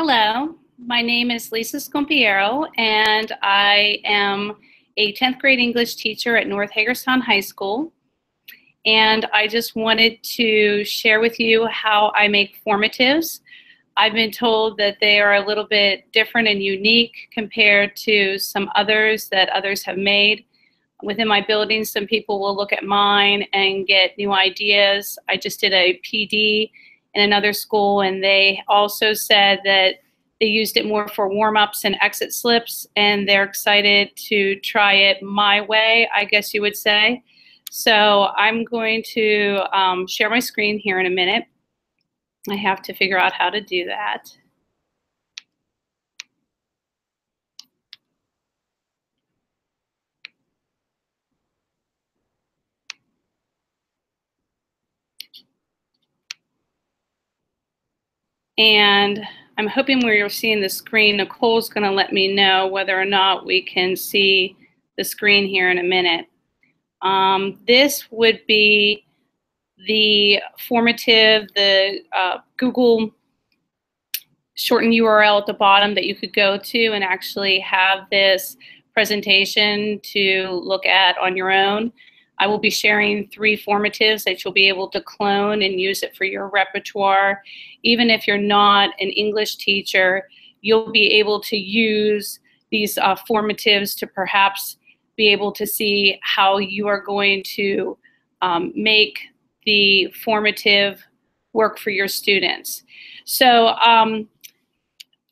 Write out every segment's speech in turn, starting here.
Hello, my name is Lisa Scumpiero, and I am a 10th grade English teacher at North Hagerstown High School. And I just wanted to share with you how I make formatives. I've been told that they are a little bit different and unique compared to some others that others have made. Within my building, some people will look at mine and get new ideas. I just did a PD in another school, and they also said that they used it more for warm-ups and exit slips, and they're excited to try it my way, I guess you would say. So I'm going to share my screen here in a minute. I have to figure out how to do that. And I'm hoping where you're seeing the screen, Nicole's going to let me know whether or not we can see the screen here in a minute. This would be the formative, the Google shortened URL at the bottom that you could go to and actually have this presentation to look at on your own. I will be sharing 3 formatives that you'll be able to clone and use it for your repertoire. Even if you're not an English teacher, you'll be able to use these formatives to perhaps be able to see how you are going to make the formative work for your students. So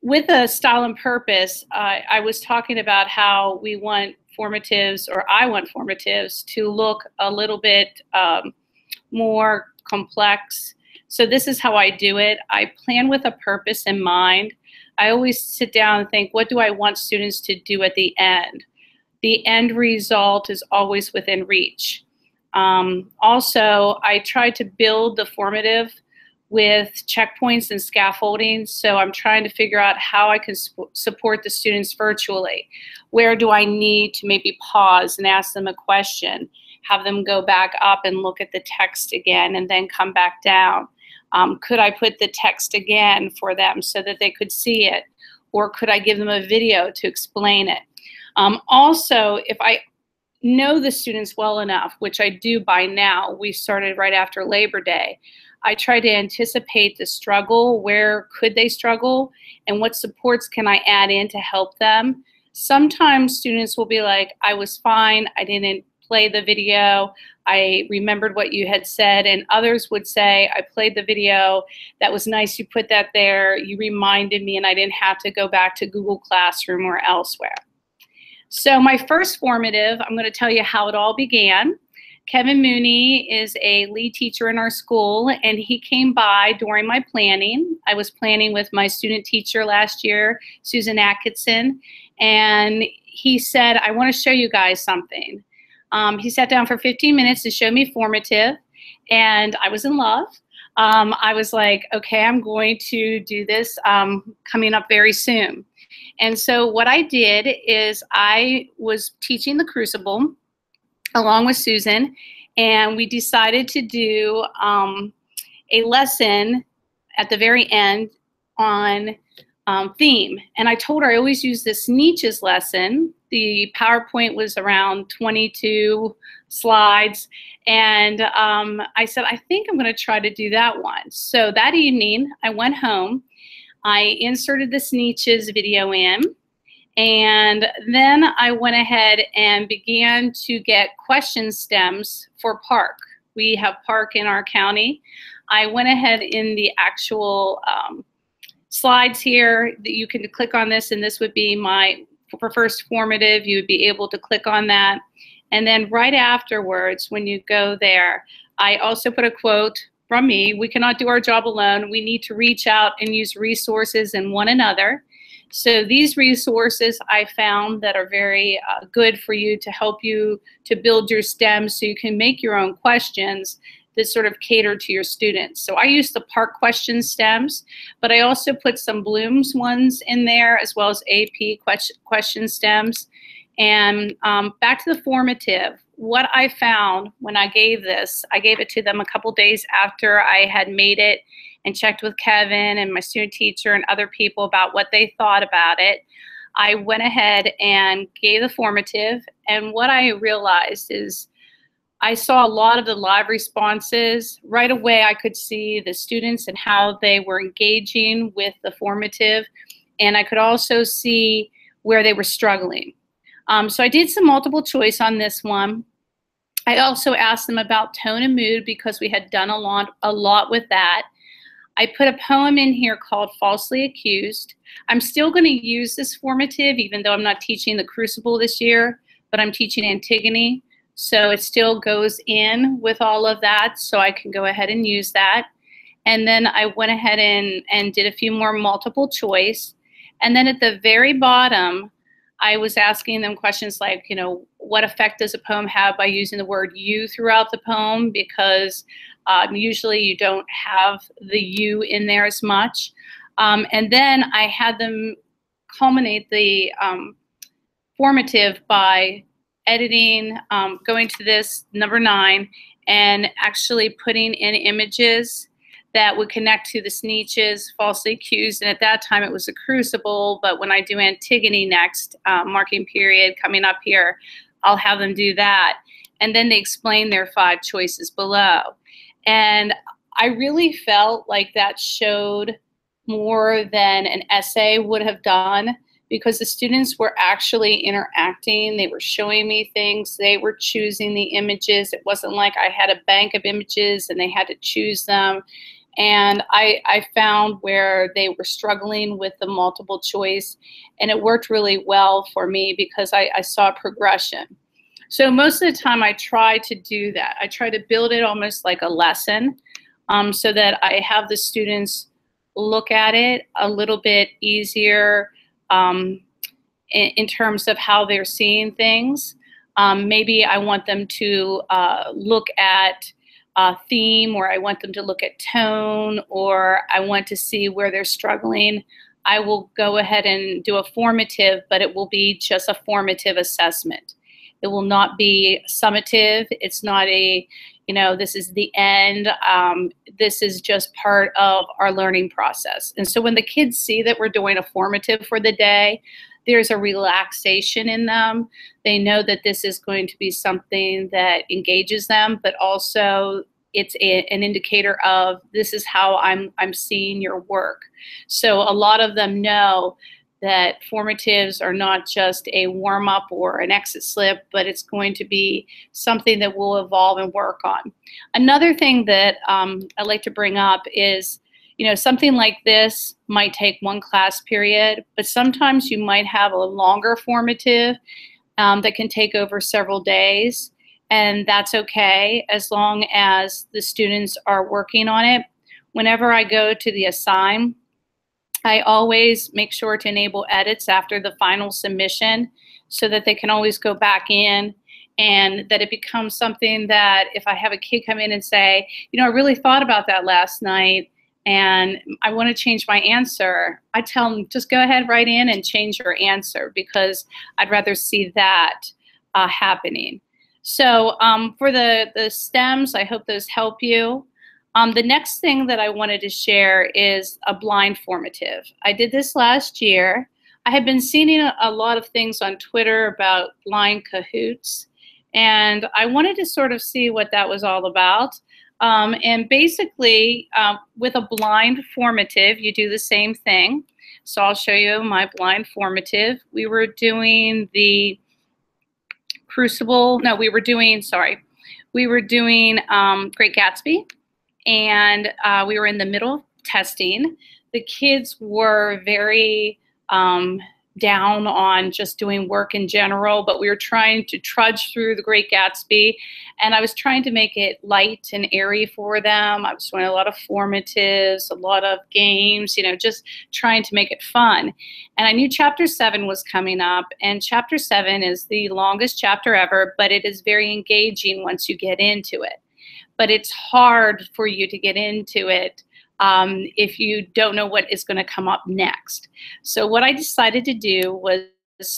with a style and purpose, I was talking about how we want formatives, or I want formatives, to look a little bit more complex. So this is how I do it. I plan with a purpose in mind. I always sit down and think, what do I want students to do at the end? The end result is always within reach. Also, I try to build the formative with checkpoints and scaffolding. So I'm trying to figure out how I can support the students virtually. Where do I need to maybe pause and ask them a question, have them go back up and look at the text again and then come back down? Could I put the text again for them so that they could see it? Or could I give them a video to explain it? Also, if I know the students well enough, which I do by now, we started right after Labor Day, I try to anticipate the struggle. Where could they struggle, and what supports can I add in to help them? Sometimes students will be like, I was fine, I didn't play the video, I remembered what you had said, and others would say, I played the video, that was nice, you put that there, you reminded me, and I didn't have to go back to Google Classroom or elsewhere. So my first formative, I'm going to tell you how it all began. Kevin Mooney is a lead teacher in our school, and he came by during my planning. I was planning with my student teacher last year, Susan Atkinson, and he said, I want to show you guys something. He sat down for 15 minutes to show me formative, and I was in love. I was like, okay, I'm going to do this coming up very soon. And so what I did is I was teaching the Crucible along with Susan, and we decided to do a lesson at the very end on theme. And I told her I always use this niches lesson. The PowerPoint was around 22 slides, and I said, I think I'm going to try to do that one. So that evening, I went home, I inserted this niches video in, and then I went ahead and began to get question stems for park. We have park in our county. I went ahead in the actual slides here that you can click on this, and this would be my first formative. You would be able to click on that. And then right afterwards, when you go there, I also put a quote from me: we cannot do our job alone. We need to reach out and use resources in one another. So these resources I found that are very good for you to help you to build your stems so you can make your own questions that sort of cater to your students. So I use the park question stems, but I also put some Bloom's ones in there as well as AP question stems. And back to the formative, what I found when I gave this, I gave it to them a couple days after I had made it and checked with Kevin and my student teacher and other people about what they thought about it, I went ahead and gave the formative. And what I realized is I saw a lot of the live responses. Right away, I could see the students and how they were engaging with the formative. And I could also see where they were struggling. So I did some multiple choice on this one. I also asked them about tone and mood because we had done a lot with that. I put a poem in here called Falsely Accused. I'm still going to use this formative even though I'm not teaching the Crucible this year, but I'm teaching Antigone. So it still goes in with all of that, so I can go ahead and use that. And then I went ahead and did a few more multiple choice. And then at the very bottom, I was asking them questions like, you know, what effect does a poem have by using the word you throughout the poem? Because usually you don't have the you in there as much. And then I had them culminate the formative by editing, going to this number 9, and actually putting in images that would connect to the Sneetches, Falsely Accused, and at that time it was a Crucible, but when I do Antigone next, marking period coming up here, I'll have them do that. And then they explain their 5 choices below. And I really felt like that showed more than an essay would have done, because the students were actually interacting. They were showing me things. They were choosing the images. It wasn't like I had a bank of images and they had to choose them. And I found where they were struggling with the multiple choice, and it worked really well for me because I saw progression. So most of the time I try to do that. I try to build it almost like a lesson, so that I have the students look at it a little bit easier, in terms of how they're seeing things. Maybe I want them to look at theme, or I want them to look at tone, or I want to see where they're struggling. I will go ahead and do a formative, but it will be just a formative assessment. It will not be summative. It's not a, you know, this is the end. This is just part of our learning process. And so when the kids see that we're doing a formative for the day, there's a relaxation in them. They know that this is going to be something that engages them, but also it's an indicator of this is how I'm seeing your work. So a lot of them know that formatives are not just a warm-up or an exit slip, but it's going to be something that we'll evolve and work on. Another thing that I'd like to bring up is, you know, something like this might take 1 class period, but sometimes you might have a longer formative that can take over several days, and that's okay as long as the students are working on it. Whenever I go to the assign, I always make sure to enable edits after the final submission so that they can always go back in, and that it becomes something that if I have a kid come in and say, you know, I really thought about that last night and I want to change my answer, I tell them just go ahead right in and change your answer, because I'd rather see that happening. So for the stems, I hope those help you. The next thing that I wanted to share is a blind formative. I did this last year. I had been seeing a lot of things on Twitter about blind cahoots, and I wanted to sort of see what that was all about. And basically, with a blind formative, you do the same thing. So I'll show you my blind formative. We were doing the Crucible. No, we were doing Great Gatsby. And we were in the middle of testing. The kids were very down on just doing work in general, but we were trying to trudge through the Great Gatsby, and I was trying to make it light and airy for them. I was doing a lot of formatives, a lot of games, you know, just trying to make it fun. And I knew Chapter 7 was coming up, and Chapter 7 is the longest chapter ever, but it is very engaging once you get into it. But it's hard for you to get into it if you don't know what is going to come up next. So what I decided to do was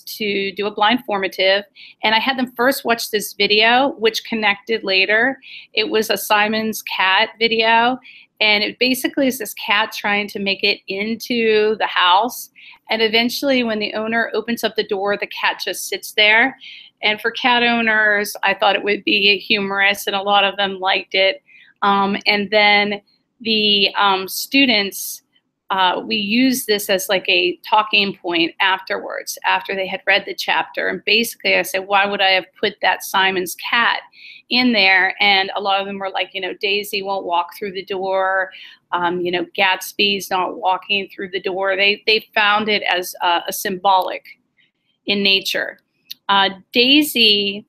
to do a blind formative, and I had them first watch this video, which connected later. It was a Simon's cat video, And it basically is this cat trying to make it into the house. And eventually when the owner opens up the door, the cat just sits there. And for cat owners, I thought it would be humorous, and a lot of them liked it. And then the students, we used this as like a talking point afterwards, after they had read the chapter. And basically I said, why would I have put that Simon's cat in there? And a lot of them were like, you know, Daisy won't walk through the door. You know, Gatsby's not walking through the door. They found it as a symbolic in nature. Daisy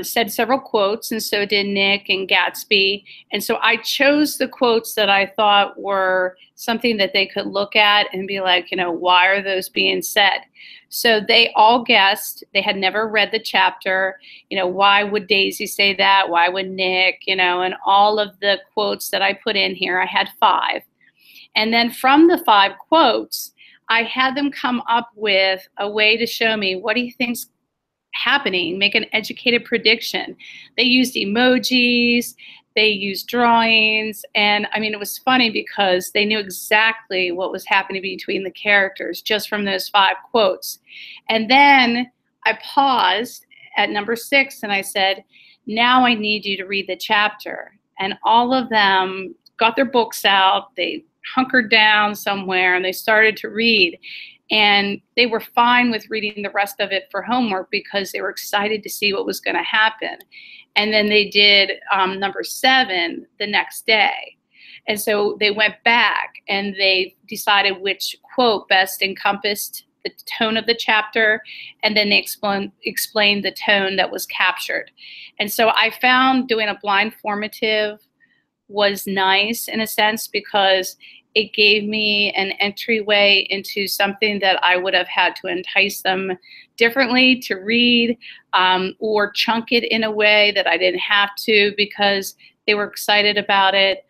said several quotes, and so did Nick and Gatsby. And so I chose the quotes that I thought were something that they could look at and be like, you know, why are those being said? So they all guessed. They had never read the chapter. You know, why would Daisy say that? Why would Nick? You know, and all of the quotes that I put in here, I had 5. And then from the 5 quotes, I had them come up with a way to show me, what do you think's happening? Make an educated prediction. They used emojis, they used drawings, and I mean, it was funny because they knew exactly what was happening between the characters just from those 5 quotes. And then I paused at number 6 and I said, now I need you to read the chapter. And all of them got their books out, they hunkered down somewhere, and they started to read. And they were fine with reading the rest of it for homework because they were excited to see what was going to happen. And then they did number 7 the next day. And so they went back and they decided which quote best encompassed the tone of the chapter. And then they explained the tone that was captured. And so I found doing a blind formative was nice in a sense, because it gave me an entryway into something that I would have had to entice them differently to read, or chunk it in a way that I didn't have to because they were excited about it.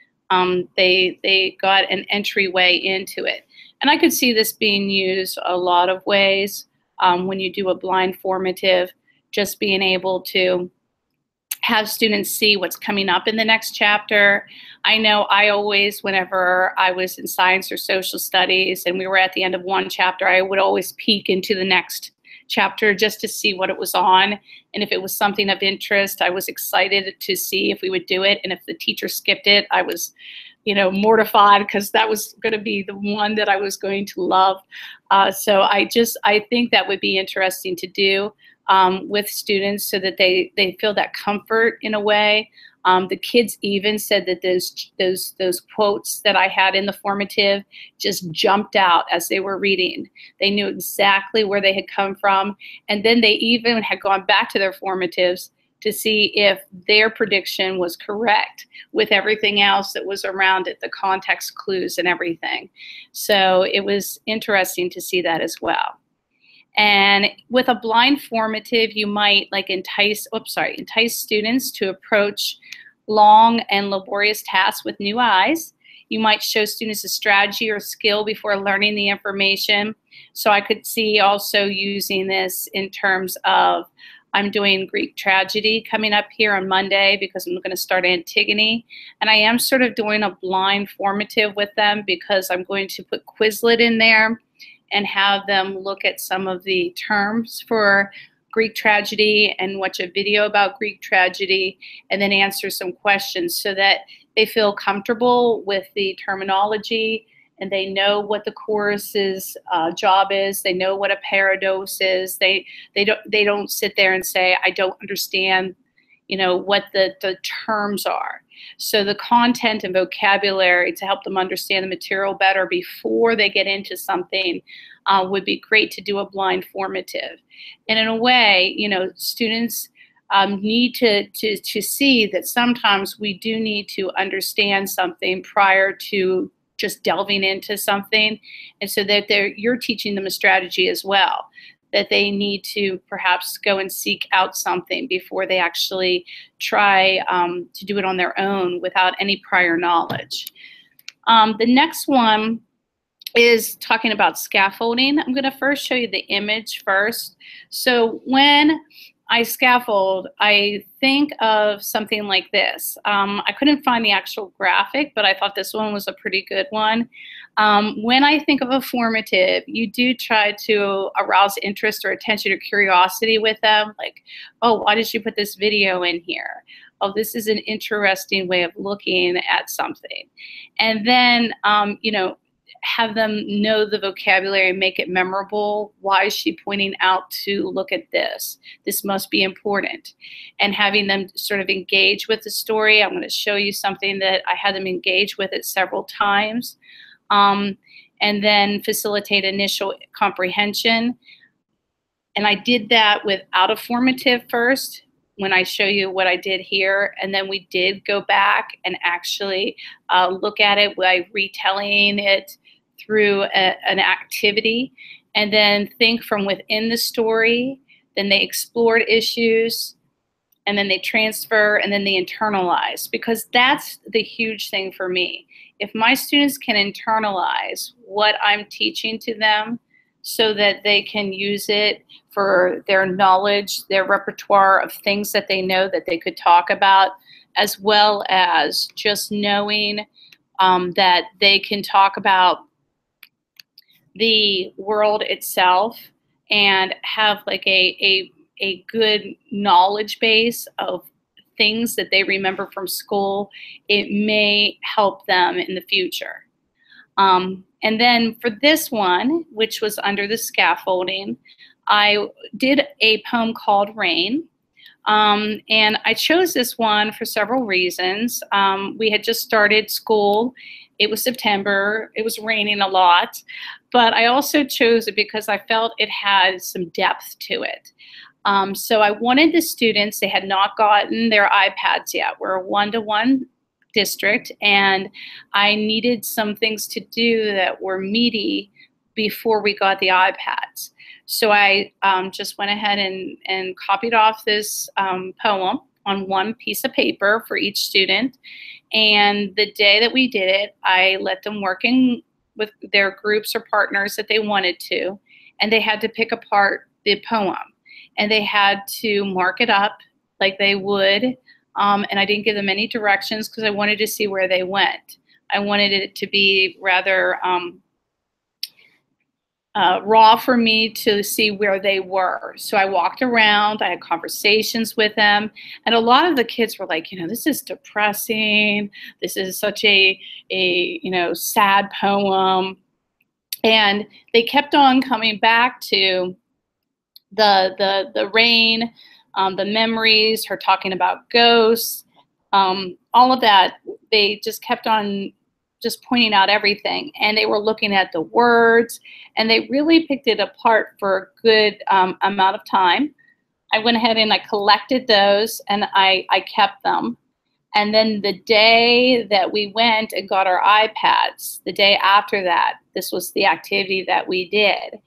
They got an entryway into it. And I could see this being used a lot of ways when you do a blind formative, just being able to have students see what's coming up in the next chapter. I know I always, whenever I was in science or social studies and we were at the end of one chapter, I would always peek into the next chapter just to see what it was on. And if it was something of interest, I was excited to see if we would do it. And if the teacher skipped it, I was, you know, mortified because that was going to be the one that I was going to love. So I think that would be interesting to do with students so that they feel that comfort in a way. The kids even said that those quotes that I had in the formative just jumped out as they were reading. They knew exactly where they had come from. And then they even had gone back to their formatives to see if their prediction was correct with everything else that was around it, the context clues and everything. So it was interesting to see that as well. And with a blind formative, you might like entice students to approach long and laborious tasks with new eyes. You might show students a strategy or skill before learning the information. So I could see also using this in terms of, I'm doing Greek tragedy coming up here on Monday because I'm going to start Antigone. And I am sort of doing a blind formative with them because I'm going to put Quizlet in there and have them look at some of the terms for Greek tragedy and watch a video about Greek tragedy and then answer some questions so that they feel comfortable with the terminology and they know what the chorus's job is. They know what a parados is. They don't sit there and say, I don't understand, you know, what the terms are. So the content and vocabulary to help them understand the material better before they get into something would be great to do a blind formative. And in a way, you know, students need to see that sometimes we do need to understand something prior to just delving into something. And so that you're teaching them a strategy as well, that they need to perhaps go and seek out something before they actually try to do it on their own without any prior knowledge. The next one is talking about scaffolding. I'm going to first show you the image first. So when I scaffold, I think of something like this. I couldn't find the actual graphic, but I thought this one was a pretty good one. When I think of a formative, you do try to arouse interest or attention or curiosity with them. Like, oh, why did you put this video in here? Oh, this is an interesting way of looking at something. And then, you know, have them know the vocabulary and make it memorable. Why is she pointing out to look at this? This must be important. And having them sort of engage with the story. I'm going to show you something that I had them engage with it several times. And then facilitate initial comprehension. And I did that without a formative first when I show you what I did here. And then we did go back and actually look at it by retelling it through an activity, and then think from within the story. Then they explored issues, and then they transfer, and then they internalize, because that's the huge thing for me. If my students can internalize what I'm teaching to them so that they can use it for their knowledge, their repertoire of things that they know that they could talk about, as well as just knowing that they can talk about the world itself and have like a good knowledge base of things that they remember from school, it may help them in the future. And then for this one, which was under the scaffolding, I did a poem called Rain. And I chose this one for several reasons. We had just started school. It was September. It was raining a lot. But I also chose it because I felt it had some depth to it. So I wanted the students, they had not gotten their iPads yet. We're a one-to-one district, and I needed some things to do that were meaty before we got the iPads. So I just went ahead and copied off this poem on one piece of paper for each student. And the day that we did it, I let them work in with their groups or partners that they wanted to, and they had to pick apart the poem. And they had to mark it up like they would. And I didn't give them any directions because I wanted to see where they went. I wanted it to be rather raw for me to see where they were. So I walked around, I had conversations with them, and a lot of the kids were like, you know, this is depressing. This is such a you know, sad poem. And they kept on coming back to the rain, the memories, her talking about ghosts, all of that. They just kept on just pointing out everything, and they were looking at the words, and they really picked it apart for a good amount of time. I went ahead and I collected those, and I kept them. And then the day that we went and got our iPads, the day after that, this was the activity that we did.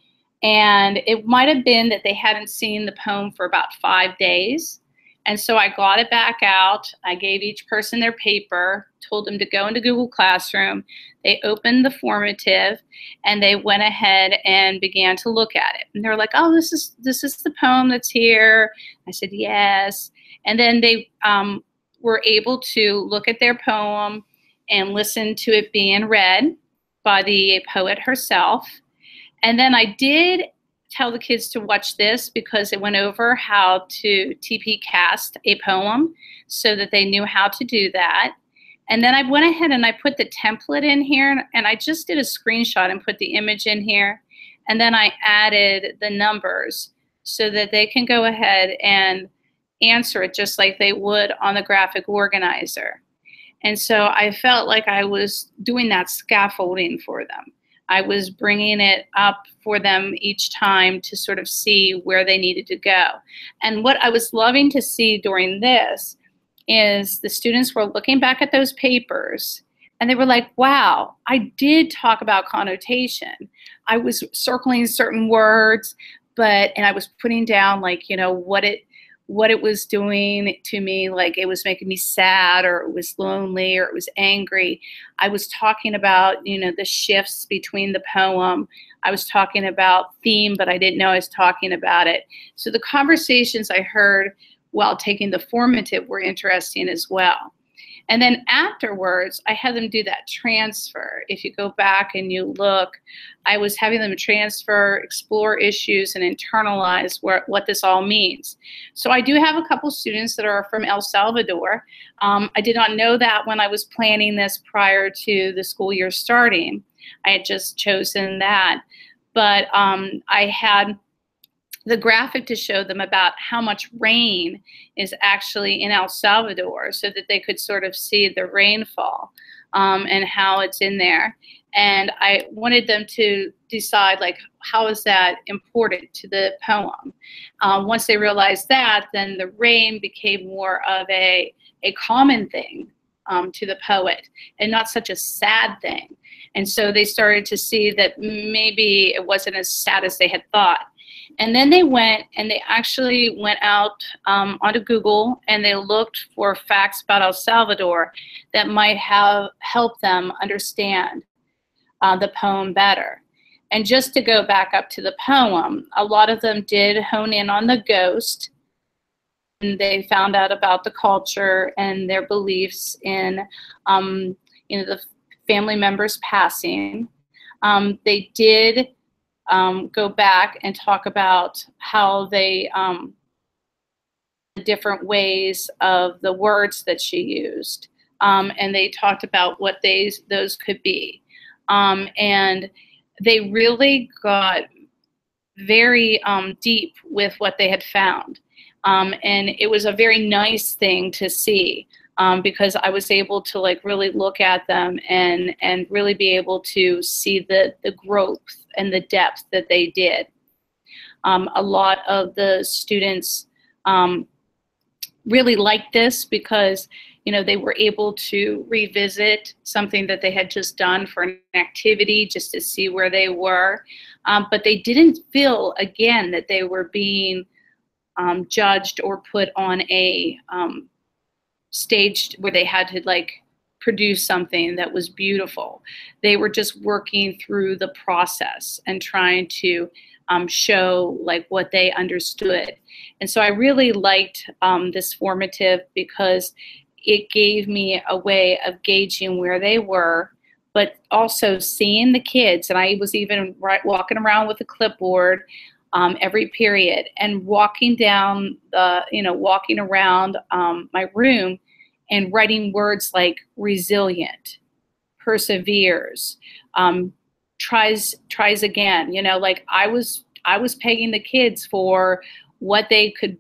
And it might have been that they hadn't seen the poem for about 5 days. And so I got it back out. I gave each person their paper, told them to go into Google Classroom. They opened the formative, and they went ahead and began to look at it. And they were like, oh, this is the poem that's here. I said, yes. And then they were able to look at their poem and listen to it being read by the poet herself. And then I did tell the kids to watch this because it went over how to TP cast a poem so that they knew how to do that. And then I went ahead and I put the template in here, and I just did a screenshot and put the image in here. And then I added the numbers so that they can go ahead and answer it just like they would on the graphic organizer. And so I felt like I was doing that scaffolding for them. I was bringing it up for them each time to sort of see where they needed to go. And what I was loving to see during this is the students were looking back at those papers, and they were like, wow, I did talk about connotation. I was circling certain words, and I was putting down, like, you know, what what it was doing to me, like it was making me sad or it was lonely or it was angry. I was talking about, you know, the shifts between the poem. I was talking about theme, but I didn't know I was talking about it. So the conversations I heard while taking the formative were interesting as well. And then afterwards, I had them do that transfer. If you go back and you look, I was having them transfer, explore issues, and internalize what this all means. So I do have a couple students that are from El Salvador. I did not know that when I was planning this prior to the school year starting. I had just chosen that. But I had the graphic to show them about how much rain is actually in El Salvador so that they could sort of see the rainfall and how it's in there. And I wanted them to decide, like, how is that important to the poem? Once they realized that, then the rain became more of a common thing to the poet and not such a sad thing. And so they started to see that maybe it wasn't as sad as they had thought. And then they went and they actually went out onto Google and they looked for facts about El Salvador that might have helped them understand the poem better. And just to go back up to the poem, a lot of them did hone in on the ghost. And they found out about the culture and their beliefs in, you know, the family members passing. They did go back and talk about how they, the different ways of the words that she used. And they talked about what those could be. And they really got very deep with what they had found. And it was a very nice thing to see because I was able to like really look at them and really be able to see the growth and the depth that they did. A lot of the students really liked this because, you know, they were able to revisit something that they had just done for an activity just to see where they were. But they didn't feel, again, that they were being judged or put on a stage where they had to like produce something that was beautiful. They were just working through the process and trying to show like what they understood. And so I really liked this formative because it gave me a way of gauging where they were, but also seeing the kids. And I was even walking around with a clipboard every period and walking down the, you know, walking around my room and writing words like resilient, perseveres, tries again. You know, like I was pegging the kids for what they could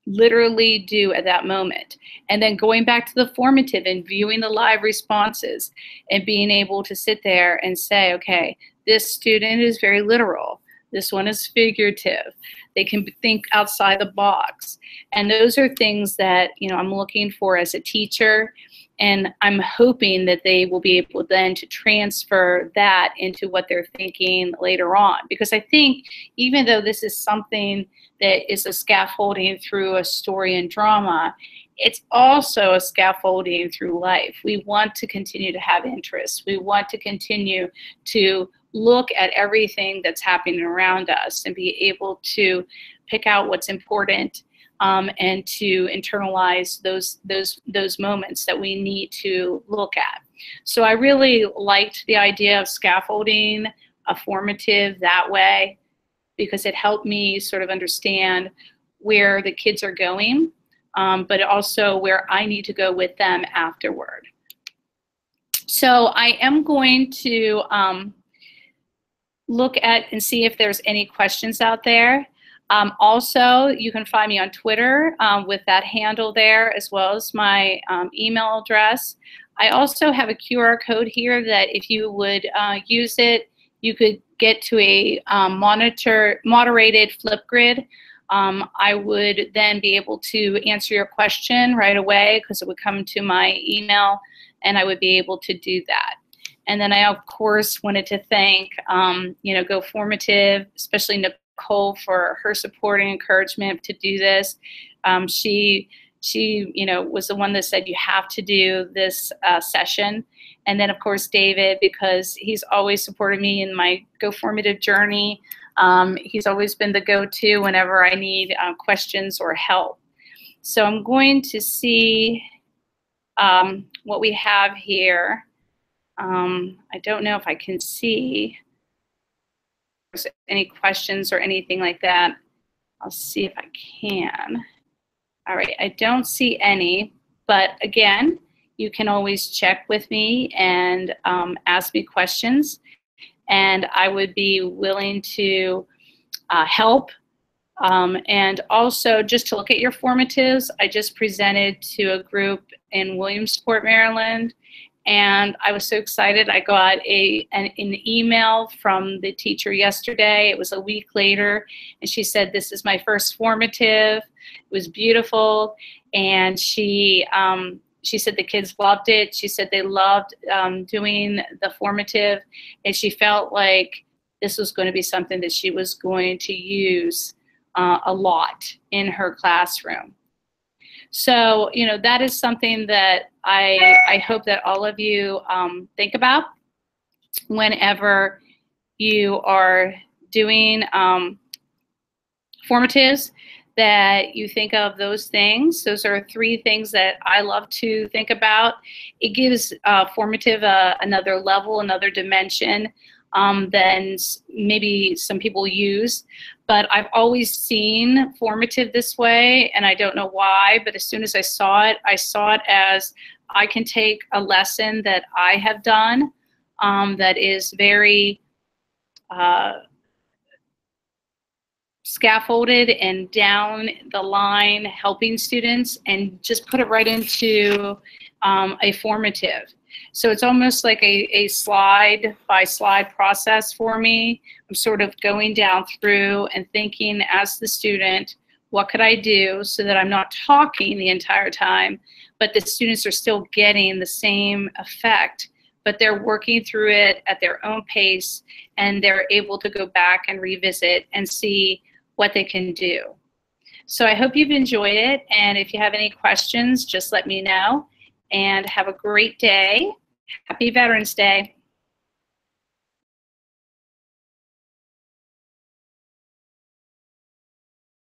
literally do at that moment. And then going back to the formative and viewing the live responses and being able to sit there and say, okay, this student is very literal. This one is figurative. They can think outside the box. And those are things that, you know, I'm looking for as a teacher. And I'm hoping that they will be able then to transfer that into what they're thinking later on. Because I think even though this is something that is a scaffolding through a story and drama, it's also a scaffolding through life. We want to continue to have interests. We want to continue to look at everything that's happening around us and be able to pick out what's important and to internalize those moments that we need to look at. So I really liked the idea of scaffolding a formative that way because it helped me sort of understand where the kids are going, but also where I need to go with them afterward. So I am going to look at and see if there's any questions out there. Also, you can find me on Twitter with that handle there, as well as my email address. I also have a QR code here that if you would use it, you could get to a moderated Flipgrid. I would then be able to answer your question right away because it would come to my email and I would be able to do that. And then I, of course, wanted to thank, you know, Go Formative, especially Nicole for her support and encouragement to do this. She was the one that said you have to do this session. And then of course David, because he's always supported me in my Go Formative journey. He's always been the go-to whenever I need questions or help. So I'm going to see what we have here. I don't know if I can see if there's any questions or anything like that. I'll see if I can. All right, I don't see any, but again, you can always check with me and ask me questions, and I would be willing to help. And also, just to look at your formatives, I just presented to a group in Williamsport, Maryland, and I was so excited. I got an email from the teacher yesterday. It was a week later, and she said, "This is my first formative." It was beautiful, and she said the kids loved it. She said they loved doing the formative, and she felt like this was going to be something that she was going to use a lot in her classroom. So, that is something that I hope that all of you think about whenever you are doing formatives, that you think of those things. Those are 3 things that I love to think about. It gives formative another level, another dimension than maybe some people use. But I've always seen formative this way, and I don't know why, but as soon as I saw it as I can take a lesson that I have done that is very scaffolded and down the line helping students, and just put it right into a formative. So it's almost like a slide by slide process for me. I'm sort of going down through and thinking as the student, what could I do so that I'm not talking the entire time, but the students are still getting the same effect, but they're working through it at their own pace, and they're able to go back and revisit and see what they can do. So I hope you've enjoyed it, and if you have any questions, just let me know, and have a great day. Happy Veterans Day.